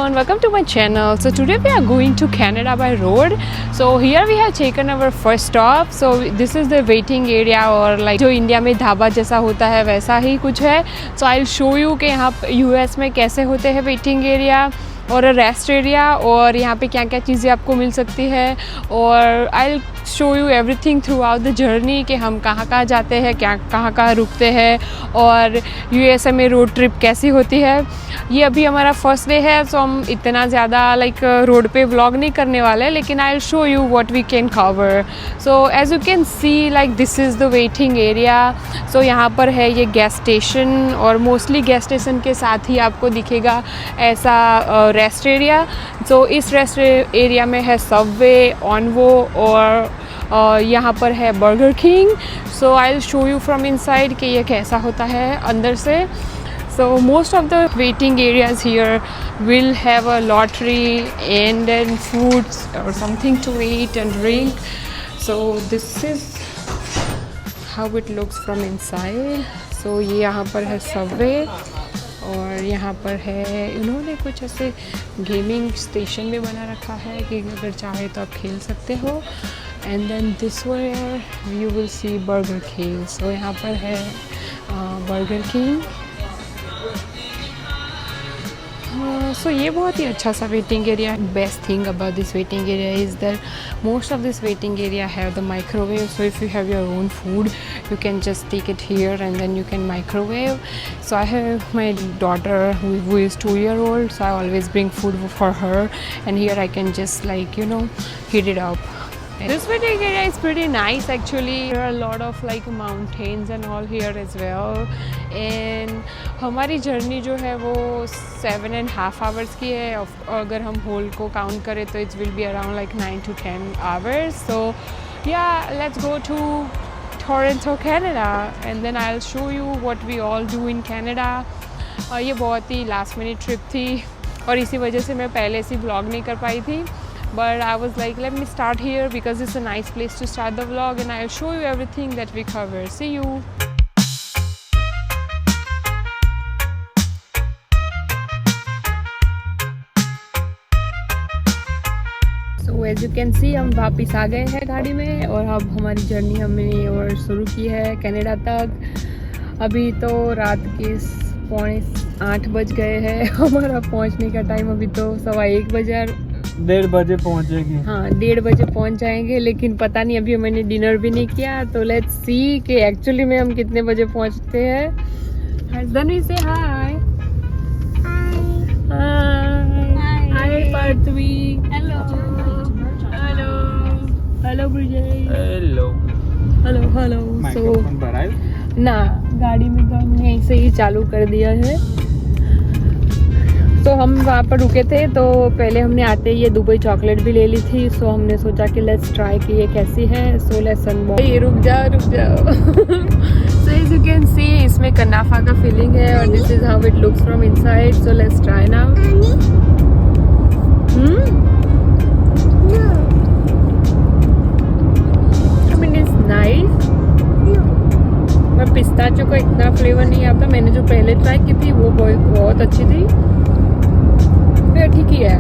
everyone, welcome to my channel. So today we are going to Canada by road. So here we have taken our first stop. So this is the waiting area और like जो India में ढाबा जैसा होता है वैसा ही कुछ है. So I'll show you कि यहाँ US में कैसे होते हैं वेटिंग एरिया और रेस्ट एरिया और यहाँ पे क्या क्या चीज़ें आपको मिल सकती है और I show you everything through out the journey कि हम कहाँ कहाँ जाते हैं, क्या कहाँ कहाँ रुकते हैं और USA में रोड ट्रिप कैसी होती है. ये अभी हमारा फर्स्ट डे है सो हम इतना ज़्यादा लाइक रोड पे व्लॉग नहीं करने वाले, लेकिन I will show you what we can cover. So as you can see like this is the waiting area. So यहाँ पर है ये गैस स्टेशन और मोस्टली गैस स्टेशन के साथ ही आपको दिखेगा ऐसा रेस्ट एरिया. सो इस रेस्ट एरिया में है सबवे, ऑनवो और यहाँ पर है burger King. So I will show you from inside कि ये कैसा होता है अंदर से. So most of the waiting areas here will have a lottery and then foods or something to eat and drink. So this is how it looks from inside. So ये यहाँ पर है सबवे और यहाँ पर है इन्होंने कुछ ऐसे गेमिंग स्टेशन भी बना रखा है कि अगर चाहे तो आप खेल सकते हो. And then this where you will see Burger King. So यहाँ पर है बर्गर किंग. सो ये बहुत ही अच्छा सा waiting area. Best thing about this waiting area is that most of this waiting area have the microwave. So if you have your own food you can just take it here and then you can microwave. So I have my daughter who is 2-year-old, so I always bring food for her and here I can just like heat it up. This waiting area is pretty nice actually. There are a lot of like mountains and all here as well. And हमारी journey जो है वो 7.5 hours की है. अगर हम whole को count करें तो it will be around like 9 to 10 hours. So yeah, let's go to Toronto, Canada, and then I'll show you what we all do in Canada. ये बहुत ही लास्ट मिनट ट्रिप थी और इसी वजह से मैं पहले से व्लॉग नहीं कर पाई थी. But I was like, let me start here because it's a nice place to start the vlog and I'll show you everything that we cover. See you. So as you can see हम वापस आ गए हैं गाड़ी में और अब हमारी journey हमने और शुरू की है कनाडा तक. अभी तो रात के 7:45 बज गए हैं. हमारा पहुंचने का टाइम अभी तो 1:15 बजे. 1:30 बजे पहुंचेगी. हाँ 1:30 बजे पहुंच जाएंगे, लेकिन पता नहीं अभी मैंने डिनर भी नहीं किया. तो लेट्स सी कि एक्चुअली में हम कितने बजे पहुंचते हैं. हसदनी से hi. Hi Parthvi. Hello hello hello Brijesh. Hello hello hello. Microphone पर आए ना गाड़ी में तो हमने ऐसे ही चालू कर दिया है. तो हम वहाँ पर रुके थे तो पहले हमने आते ही ये दुबई चॉकलेट भी ले ली थी. सो हमने सोचा कि लेट्स ट्राई कि ये कैसी है. So let's unbox. ये रुक जाओ so as you can see इसमें कनाफा का फीलिंग है और this is how it looks from inside. So let's try now. I mean it's nice. पर पिस्ताचियो का इतना फ्लेवर नहीं आता. मैंने जो पहले ट्राई की थी वो बहुत अच्छी थी. ठीक ही है.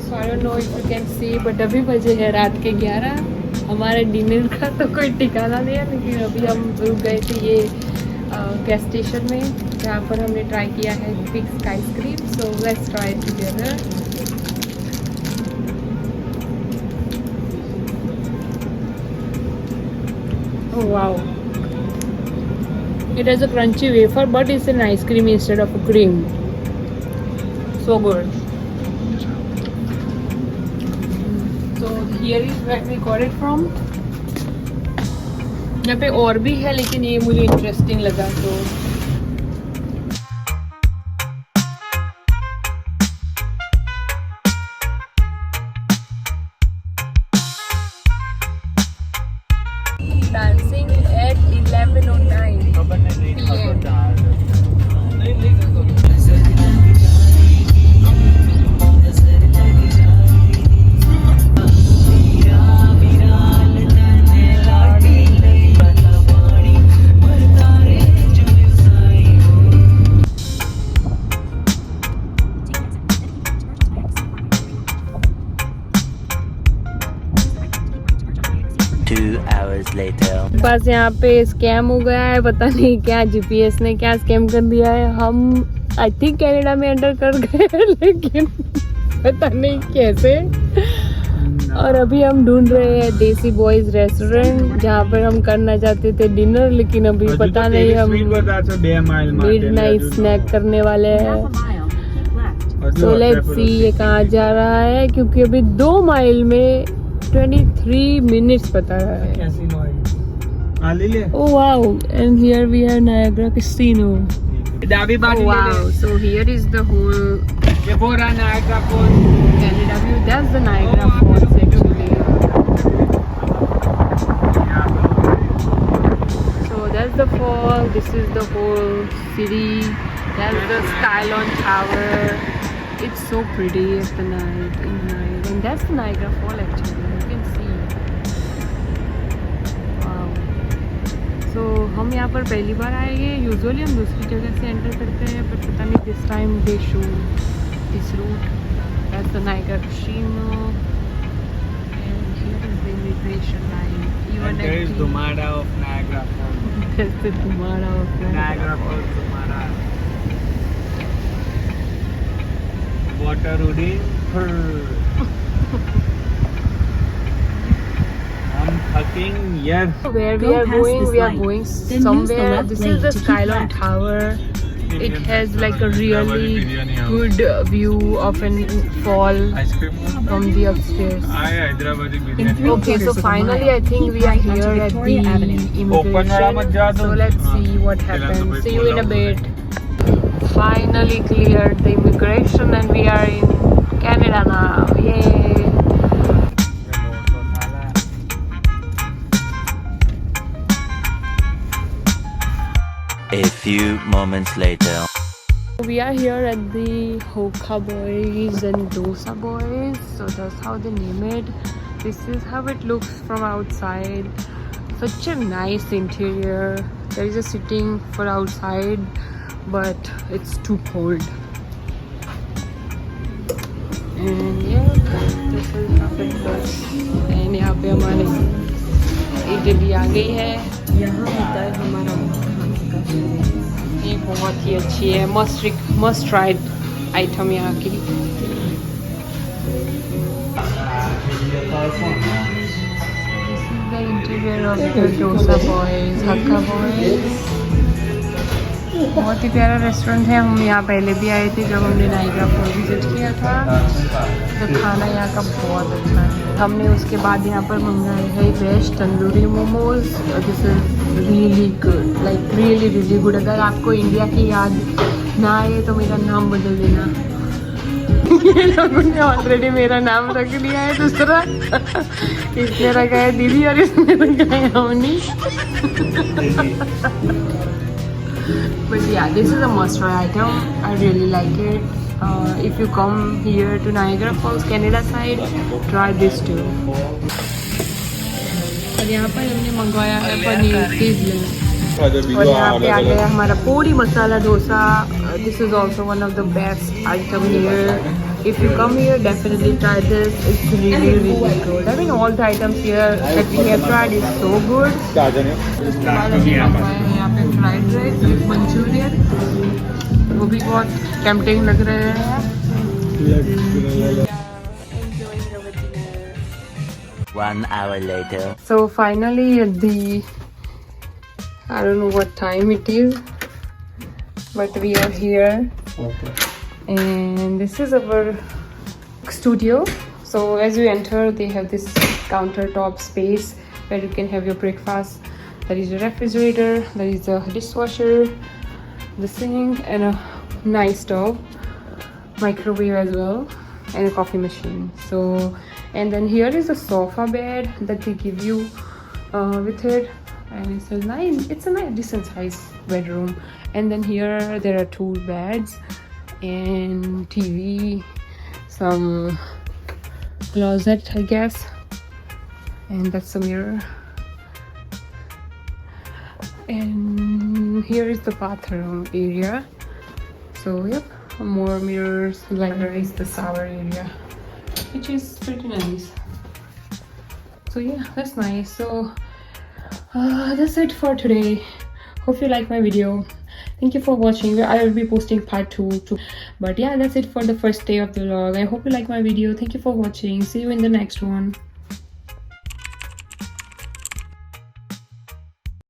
So I don't know if you can see but अभी बजे है रात के 11. हमारे डिनर का तो कोई ठिकाना नहीं है, लेकिन अभी हम रुक गए थे ये गैस स्टेशन में जहाँ पर हमने ट्राई किया है fix ice cream. So let's try together. Oh wow, it has a crunchy wafer but it's an ice cream instead of a cream. So good. So here is where we got it from. यहाँ पे और भी है लेकिन ये मुझे interesting लगा. तो dancing at 11:09 PM. 2 hours later. बस यहाँ पे स्कैम हो गया है, पता नहीं क्या जीपीएस ने क्या स्कैम कर दिया है। हम आई थिंक कनाडा में एंटर कर गए लेकिन पता नहीं कैसे। और अभी हम ढूंढ रहे हैं देसी बॉयज रेस्टोरेंट जहाँ पर हम करना चाहते थे डिनर, लेकिन अभी पता नहीं हम मिडनाइट स्नैक करने वाले हैं। सो लेट्स सी ये कहाँ जा रहा है, क्योंकि अभी 2 माइल में 23 मिनट्स बता रहा है। Oh wow, and here we have Niagara Casino. Oh wow, so here is the whole Niagara Falls. Canada view. That's the Niagara Falls actually. So that's the fall. This is the whole city. That's the Skylon Tower. It's so pretty at the night, and that's the Niagara Fall actually. You can see. Wow. So हम यहाँ पर पहली बार आएंगे। Usually हम दूसरी जगह से enter करते हैं, पर पता नहीं this time they show this route. That's the Niagara Casino, and here is the immigration line. Even And there is Dumara of Niagara Falls. That's the Dumara of Niagara Falls, Dumara. Water Udin. I'm fucking yes. Where we are going somewhere. This is the Skylon Tower. It has like a really good view of a fall Ice cream. from the upstairs. Hyderabadi biryani. Okay, so finally I think we are here at the immigration. So let's see what happens. See you in a bit. Finally cleared the immigration and we are in Canada now. Yay! A few moments later. We are here at the Hoka Boys and Dosa Boys. So that's how they name it. This is how it looks from outside. Such a nice interior. There is a sitting for outside, but it's too cold. And yeah, this is how it looks. And यहाँ पे हमारी इडली आ गई है। यहाँ होता है हमारा ये बहुत ही अच्छी है, मस्ट ट्राइड आइटम यहाँ की। The interior of the Dosa Boys, Hakka Boys। बहुत ही प्यारा रेस्टोरेंट है। हम यहाँ पहले भी आए थे जब हमने नाइग्रा फॉल विजिट किया था। तो खाना यहाँ का बहुत अच्छा है। हमने उसके बाद यहाँ पर मंगाए है veg tandoori momos. This is really good, like really really good. अगर आपको इंडिया की याद ना आए तो मेरा नाम बदल देना। ये लोगों ने ऑलरेडी मेरा नाम रख लिया है दूसरा। इसने रखा है दीदी और इसने रखा है Avani. But yeah, this is a must-try item. I really like it. If you come here to Niagara Falls, Canada side, try this too. और यहाँ पर हमने मंगवाया है पनीर पिज़्ज़ा। और यहाँ पे आ गया हमारा पूरी masala dosa. This is also one of the best item here. If you come here, definitely try this. It's really really good. I mean, all the items here that we have tried is so good. उसके बाद हमने मंगवाया है यहाँ पे fried rice with Manchurian. वो भी बहुत टेम्पटिंग लग रहे हैं। Enjoying our dinner. 1 hour later. So finally at the, I don't know what time it is, but we are here. And this is our studio. So as you enter, they have this countertop space where you can have your breakfast. There is a refrigerator, there is a dishwasher, the sink, and a nice stove, microwave as well, and a coffee machine. So, and then here is a sofa bed that they give you with it, and it's a nice decent size bedroom. And then here there are 2 beds and TV, some closet I guess, and that's a mirror. And here is the bathroom area. So yep, more mirrors. Like there is the shower area, which is pretty nice. So yeah, that's nice. So that's it for today. Hope you like my video. Thank you for watching. I will be posting part 2 too. But yeah, that's it for the first day of the vlog. I hope you like my video. Thank you for watching. See you in the next one.